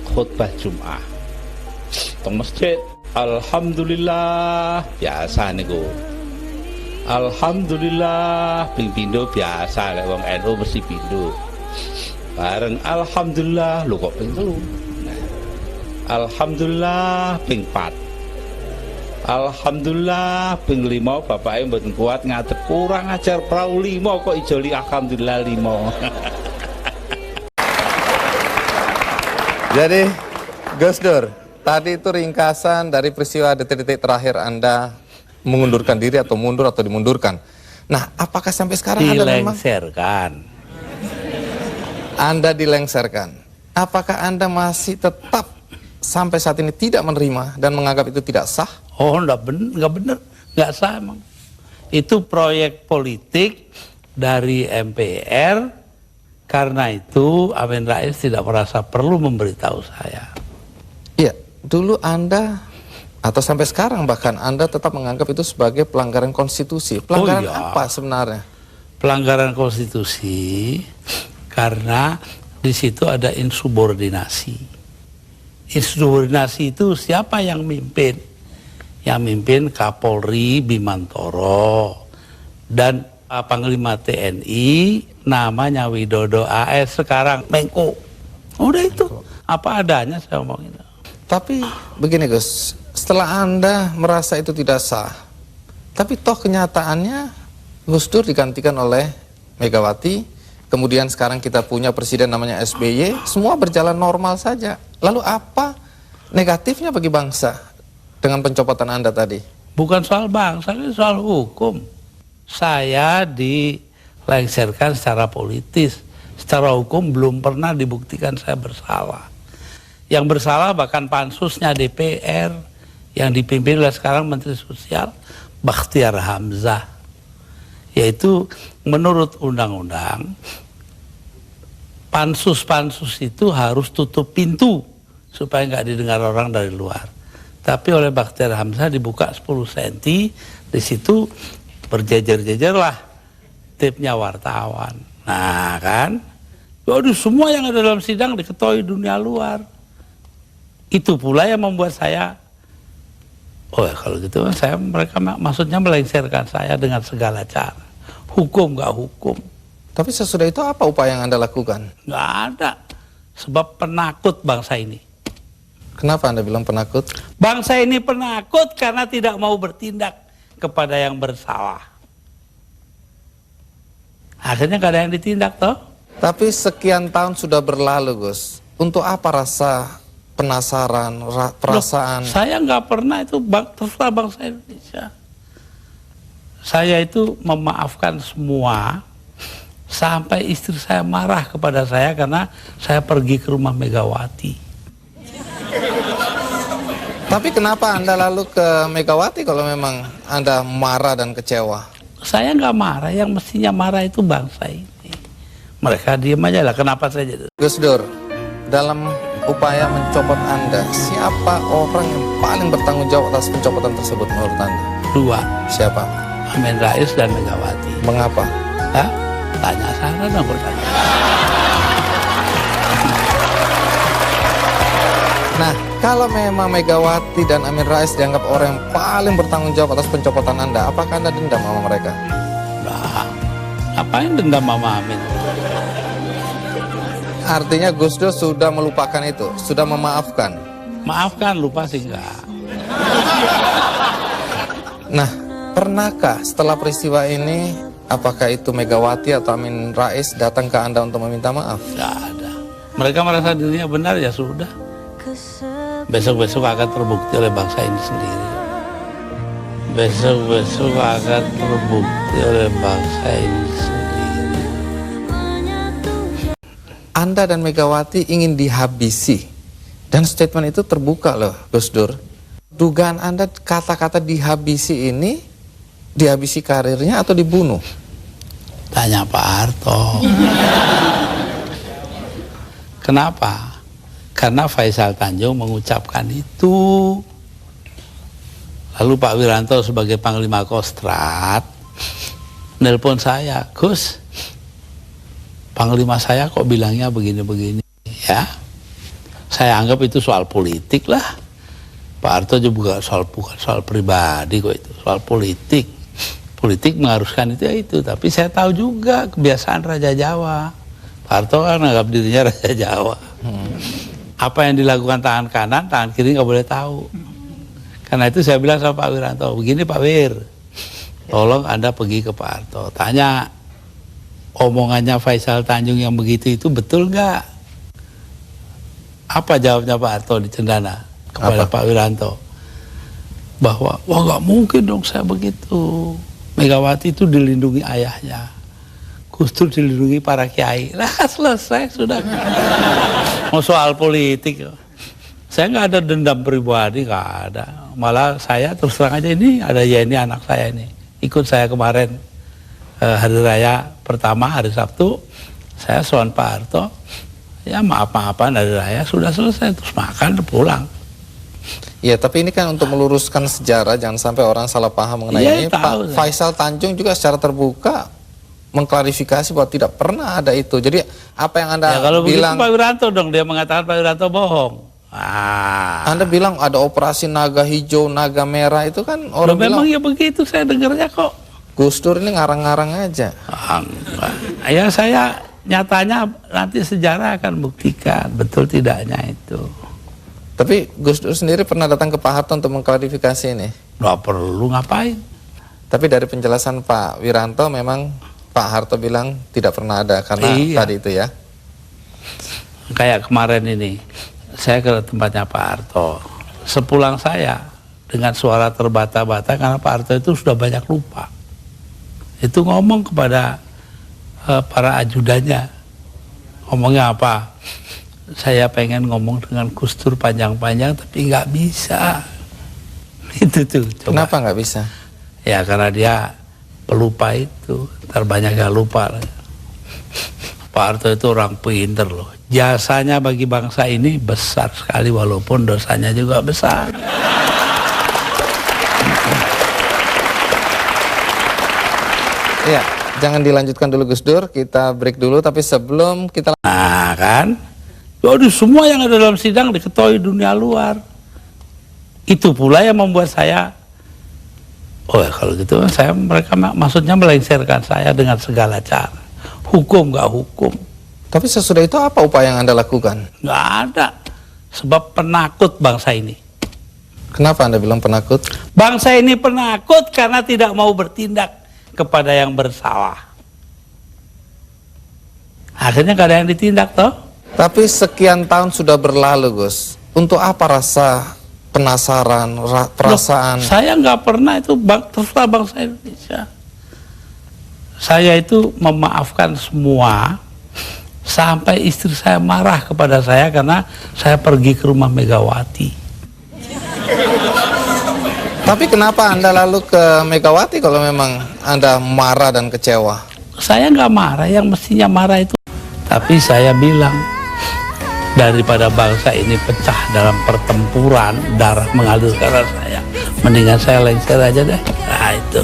khutbah Jum'ah teng masjid, alhamdulillah biasa niku. Alhamdulillah ping pindho biasa lek wong NU mesti pindho. Bareng alhamdulillah lho kok ping 3. Nah, alhamdulillah ping 4. Alhamdulillah ping 5 bapake mboten kuat ngadeg kurang ajar prau 5 kok ijoli alhamdulillah 5. Jadi Gus Dur, tadi itu ringkasan dari peristiwa detik-detik terakhir Anda mengundurkan diri atau mundur atau dimundurkan. Nah, apakah sampai sekarang Anda dilengserkan? Apakah Anda masih tetap sampai saat ini tidak menerima dan menganggap itu tidak sah? Oh, enggak benar, enggak sah emang. Itu proyek politik dari MPR. Karena itu Amin Rais tidak merasa perlu memberitahu saya. Iya, dulu Anda atau sampai sekarang bahkan Anda tetap menganggap itu sebagai pelanggaran konstitusi. Pelanggaran apa sebenarnya? Pelanggaran konstitusi karena di situ ada insubordinasi. Insubordinasi itu siapa yang mimpin? Yang mimpin Kapolri Bimantoro dan Panglima TNI namanya Widodo AS, sekarang Menko. Udah itu apa adanya saya ngomongin. Tapi begini Gus, setelah Anda merasa itu tidak sah, tapi toh kenyataannya Gus Dur digantikan oleh Megawati, kemudian sekarang kita punya presiden namanya SBY, semua berjalan normal saja. Lalu apa negatifnya bagi bangsa dengan pencopotan Anda tadi? Bukan soal bangsa, ini soal hukum. Saya dilengserkan secara politis, secara hukum belum pernah dibuktikan saya bersalah. Yang bersalah bahkan pansusnya DPR yang dipimpin oleh sekarang Menteri Sosial Bakhtiar Hamzah. Yaitu menurut undang-undang pansus-pansus itu harus tutup pintu supaya nggak didengar orang dari luar. Tapi oleh Bakhtiar Hamzah dibuka 10 cm, di situ berjejer-jejerlah tipnya wartawan. Nah kan, waduh semua yang ada dalam sidang diketahui dunia luar. Itu pula yang membuat saya, oh ya kalau gitu mereka maksudnya melengsarkan saya dengan segala cara. Hukum gak hukum. Tapi sesudah itu apa upaya yang Anda lakukan? Gak ada, sebab penakut bangsa ini. Kenapa Anda bilang penakut? Bangsa ini penakut karena tidak mau bertindak kepada yang bersalah. Akhirnya gak ada yang ditindak toh. Tapi sekian tahun sudah berlalu Gus, untuk apa rasa penasaran, perasaan? Loh, saya nggak pernah itu terserah bangsa Indonesia. Saya itu memaafkan semua sampai istri saya marah kepada saya karena saya pergi ke rumah Megawati. Tapi kenapa Anda lalu ke Megawati kalau memang Anda marah dan kecewa? Saya nggak marah, yang mestinya marah itu bangsa ini. Mereka diem aja lah, kenapa saya jadi? Gus Dur, dalam upaya mencopot Anda, siapa orang yang paling bertanggung jawab atas pencopotan tersebut menurut Anda? 2. Siapa? Amin Rais dan Megawati. Mengapa? Hah? Tanya sana dong, bertanya. Nah, kalau memang Megawati dan Amin Rais dianggap orang yang paling bertanggung jawab atas pencopotan Anda, apakah Anda dendam sama mereka? Nah, ngapain dendam sama Amin? Artinya Gus Dur sudah melupakan itu, sudah memaafkan. Maafkan, lupa sih enggak. Nah, pernahkah setelah peristiwa ini, apakah itu Megawati atau Amin Rais datang ke Anda untuk meminta maaf? Enggak ada. Mereka merasa dirinya benar, ya sudah. Besok-besok akan terbukti oleh bangsa ini sendiri. Besok-besok akan terbukti oleh bangsa ini sendiri. Anda dan Megawati ingin dihabisi. Dan statement itu terbuka loh, Gus Dur. Dugaan Anda kata-kata dihabisi ini, dihabisi karirnya atau dibunuh? Tanya Pak Harto. Kenapa? Karena Faisal Tanjung mengucapkan itu. Lalu Pak Wiranto sebagai Panglima Kostrad nelpon saya, Gus, Panglima saya kok bilangnya begini-begini ya. saya anggap itu soal politik lah. Pak Harto juga bukan soal pribadi kok, itu soal politik. Politik mengharuskan itu ya itu, tapi saya tahu juga kebiasaan Raja Jawa. Pak Harto kan anggap dirinya Raja Jawa. Apa yang dilakukan tangan kanan, tangan kiri nggak boleh tahu. Karena itu saya bilang sama Pak Wiranto, begini Pak Wir, tolong Anda pergi ke Pak Harto, tanya omongannya Faisal Tanjung yang begitu itu betul nggak? Apa jawabnya Pak Harto di Cendana kepada Pak Wiranto? Bahwa, wah nggak mungkin dong saya begitu. Megawati itu dilindungi ayahnya, Gus Dur dilindungi para kiai. Lah selesai sudah. Mau soal politik, saya nggak ada dendam pribadi, nggak ada. Malah saya terus terang aja, ini ada Yeni anak saya ini, ikut saya kemarin hari raya pertama hari Sabtu, saya soal Pak Harto, ya maaf-maafan hari raya sudah selesai, terus makan pulang. Ya, tapi ini kan untuk meluruskan sejarah, jangan sampai orang salah paham mengenai ini. Pak Faisal Tanjung juga secara terbuka mengklarifikasi bahwa tidak pernah ada itu. Jadi apa yang Anda kalau bilang, Pak Wiranto dong, dia mengatakan Pak Wiranto bohong. Anda bilang ada operasi naga hijau, naga merah, itu kan orang bilang. Memang ya begitu, saya dengarnya kok. Gus Dur ini ngarang-ngarang aja. Ya saya nyatanya nanti sejarah akan buktikan betul tidaknya itu. Tapi Gus Dur sendiri pernah datang ke Pak Harto untuk mengklarifikasi ini? Nggak perlu, ngapain? Tapi dari penjelasan Pak Wiranto memang Pak Harto bilang tidak pernah ada karena tadi itu ya. Kayak kemarin ini, saya ke tempatnya Pak Harto. Sepulang saya dengan suara terbata-bata karena Pak Harto itu sudah banyak lupa. Itu ngomong kepada para ajudannya. Ngomongnya apa? Saya pengen ngomong dengan Gus Dur panjang-panjang tapi nggak bisa. Itu tuh. Coba. Kenapa nggak bisa? Ya karena dia pelupa itu, terbanyak yang lupa. Pak Harto itu orang pinter loh. Jasanya bagi bangsa ini besar sekali walaupun dosanya juga besar. Ya, jangan dilanjutkan dulu Gus Dur, kita break dulu. Tapi sebelum kita... Nah kan, jadi semua yang ada dalam sidang diketahui dunia luar. Itu pula yang membuat saya, oh ya kalau gitu mereka maksudnya melengsarkan saya dengan segala cara. Hukum nggak hukum. Tapi sesudah itu apa upaya yang Anda lakukan? Nggak ada. Sebab penakut bangsa ini. Kenapa Anda bilang penakut? Bangsa ini penakut karena tidak mau bertindak kepada yang bersalah. Akhirnya nggak ada yang ditindak toh. Tapi sekian tahun sudah berlalu Gus. Untuk apa rasa penasaran, perasaan? Loh, saya nggak pernah itu terserah bangsa Indonesia. Saya itu memaafkan semua sampai istri saya marah kepada saya karena saya pergi ke rumah Megawati. Tapi kenapa Anda lalu ke Megawati kalau memang Anda marah dan kecewa? Saya nggak marah, yang mestinya marah itu. Tapi saya bilang, daripada bangsa ini pecah dalam pertempuran, darah mengalir ke arah saya, mendingan saya lengser aja deh. Nah itu.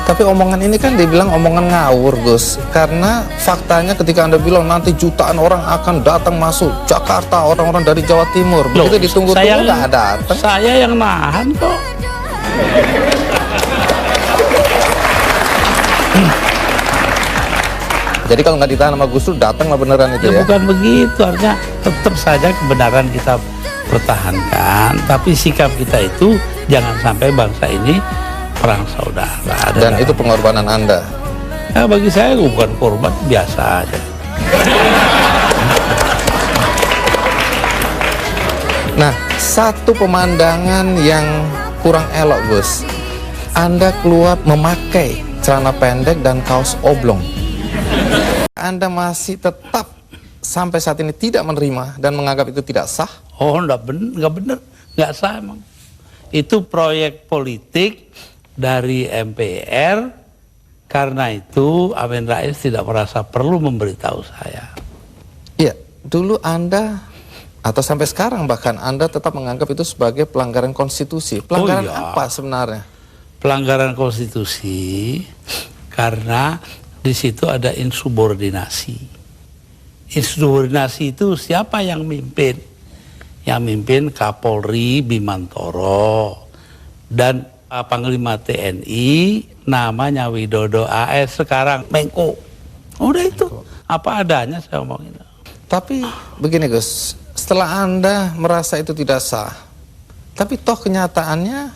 Tapi omongan ini kan dibilang omongan ngawur Gus. Karena faktanya ketika Anda bilang nanti jutaan orang akan datang masuk Jakarta, orang-orang dari Jawa Timur. Begitu ditunggu-tunggu nggak datang. Saya yang nahan kok. Jadi kalau nggak ditahan sama Gus Dur, datanglah beneran itu ya? Bukan begitu, artinya tetap saja kebenaran kita pertahankan, tapi sikap kita itu jangan sampai bangsa ini perang saudara. Dan itu pengorbanan Anda? Ya bagi saya bukan korban, biasa aja. Nah, satu pemandangan yang kurang elok Gus, Anda keluar memakai celana pendek dan kaos oblong. Anda masih tetap sampai saat ini tidak menerima dan menganggap itu tidak sah? Oh, nggak bener, nggak sah emang. Itu proyek politik dari MPR, karena itu Amin Rais tidak merasa perlu memberitahu saya. Iya, dulu Anda atau sampai sekarang bahkan Anda tetap menganggap itu sebagai pelanggaran konstitusi. Pelanggaran apa sebenarnya? Pelanggaran konstitusi karena di situ ada insubordinasi. Insubordinasi itu siapa yang mimpin? yang mimpin Kapolri Bimantoro, dan Panglima TNI namanya Widodo AS, sekarang Menko. Udah itu, apa adanya saya ngomongin. Tapi begini Gus, setelah Anda merasa itu tidak sah, tapi toh kenyataannya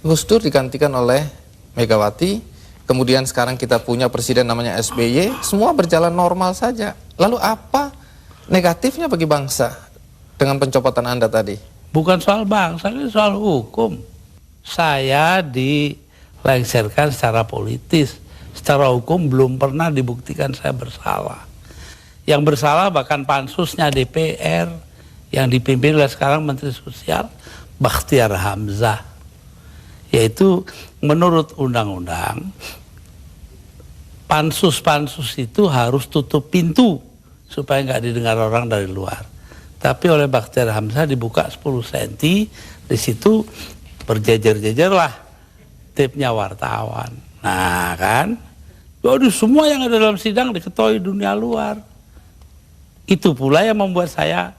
Gus Dur digantikan oleh Megawati, kemudian sekarang kita punya presiden namanya SBY, semua berjalan normal saja. Lalu apa negatifnya bagi bangsa dengan pencopotan Anda tadi? Bukan soal bangsa, ini soal hukum. Saya dilengsarkan secara politis. Secara hukum belum pernah dibuktikan saya bersalah. Yang bersalah bahkan pansusnya DPR yang dipimpin oleh sekarang Menteri Sosial Bakhtiar Hamzah. Yaitu menurut undang-undang, pansus-pansus itu harus tutup pintu supaya nggak didengar orang dari luar. Tapi oleh Bakhtiar Hamzah dibuka 10 cm, di situ berjejer-jejer lah tipnya wartawan. Nah kan, waduh, semua yang ada dalam sidang diketahui dunia luar. Itu pula yang membuat saya,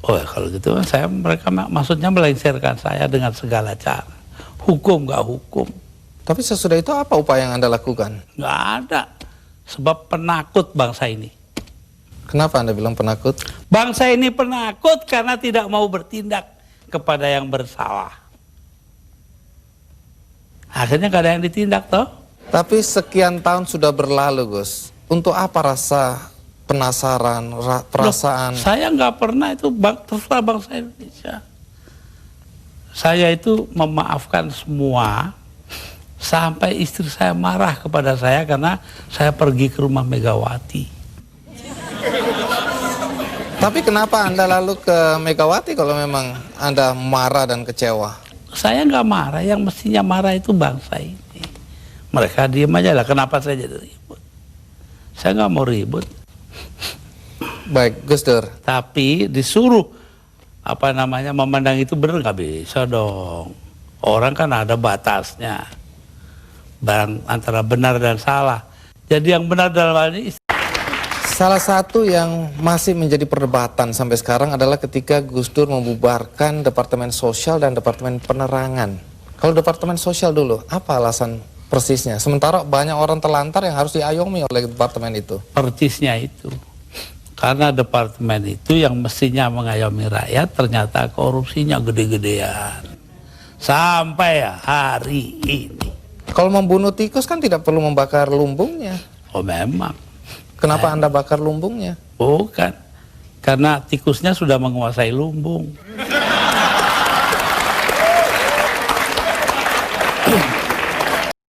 oh ya kalau gitu mereka maksudnya melengsarkan saya dengan segala cara. Hukum nggak hukum. Tapi sesudah itu apa upaya yang Anda lakukan? Nggak ada. Sebab penakut bangsa ini. Kenapa Anda bilang penakut? Bangsa ini penakut karena tidak mau bertindak kepada yang bersalah. Akhirnya nggak ada yang ditindak toh. Tapi sekian tahun sudah berlalu Gus. Untuk apa rasa penasaran, perasaan? Loh, saya nggak pernah itu terserah bangsa Indonesia. Saya itu memaafkan semua. Sampai istri saya marah kepada saya karena saya pergi ke rumah Megawati. Tapi kenapa Anda lalu ke Megawati kalau memang Anda marah dan kecewa? Saya nggak marah, yang mestinya marah itu bangsa ini. Mereka diem aja lah, kenapa saya jadi ribut? Saya nggak mau ribut. Baik, Gus Dur. Tapi disuruh, memandang itu benar, nggak bisa dong. Orang kan ada batasnya. Barang antara benar dan salah. Jadi yang benar dalam hal ini, salah satu yang masih menjadi perdebatan sampai sekarang adalah ketika Gus Dur membubarkan Departemen Sosial dan Departemen Penerangan. Kalau Departemen Sosial dulu, apa alasan persisnya? Sementara banyak orang terlantar yang harus diayomi oleh departemen itu. persisnya itu. Karena departemen itu yang mestinya mengayomi rakyat, ternyata korupsinya gede-gedean. Sampai hari ini. Kalau membunuh tikus kan tidak perlu membakar lumbungnya. Oh memang. Kenapa Anda bakar lumbungnya? Bukan. Karena tikusnya sudah menguasai lumbung.